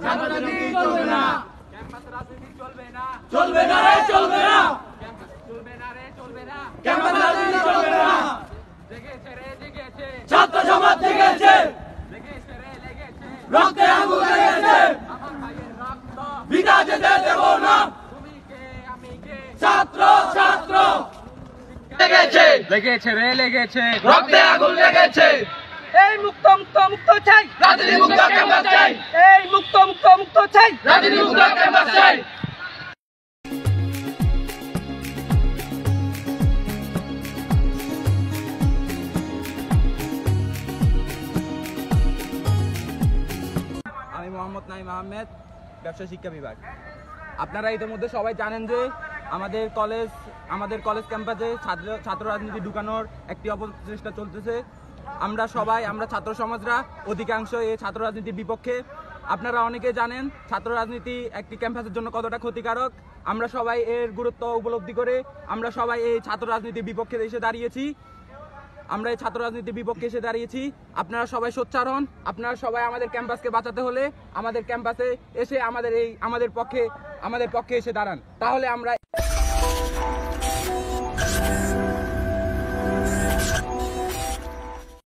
ছাত্র রাজনীতি চলবে না, ক্যাম্পাস রাজনীতি চলবে না, চলবে না রে চলবে না, ক্যাম্পাস চলবে না রে চলবে না, ক্যাম্পাস রাজনীতি চলবে না। জেগেছে রে জেগেছে, ছাত্র সমাজ জেগেছে, লেগেছে রে লেগেছে, রক্তে আগুন লেগেছে, আমার ভাইয়ের রক্ত বিনা যেতে দেব না। তুমি কে আমি কে, ছাত্র ছাত্র লেগেছে, লেগেছে রে লেগেছে, রক্তে আগুন লেগেছে, এই মুক্ত মুক্ত মুক্ত চাই, রাজনীতি মুক্ত ক্যাম্পাস চাই, এই মুক্ত মুক্ত মুক্ত চাই, রাজনীতি মুক্ত ক্যাম্পাস চাই। আমি মোহাম্মদ নাইম আহমেদ, ব্যবসায় শিক্ষা বিভাগ। আপনারা ইতিমধ্যে সবাই জানেন যে আমাদের কলেজ ক্যাম্পাসে ছাত্র রাজনীতি ঢুকানোর একটি অপচেষ্টা চলতেছে। আমরা ছাত্র সমাজরা অধিকাংশ এই ছাত্র রাজনীতির বিপক্ষে। আপনারা অনেকে জানেন ছাত্র রাজনীতি একটি ক্যাম্পাসের জন্য কতটা ক্ষতিকারক। আমরা সবাই এর গুরুত্ব উপলব্ধি করে আমরা সবাই এই ছাত্র রাজনীতির বিপক্ষে এসে দাঁড়িয়েছি। আপনারা সবাই সোচ্চার হন, আপনারা সবাই আমাদের ক্যাম্পাসকে বাঁচাতে হলে আমাদের ক্যাম্পাসে এসে আমাদের পক্ষে এসে দাঁড়ান, তাহলে আমরা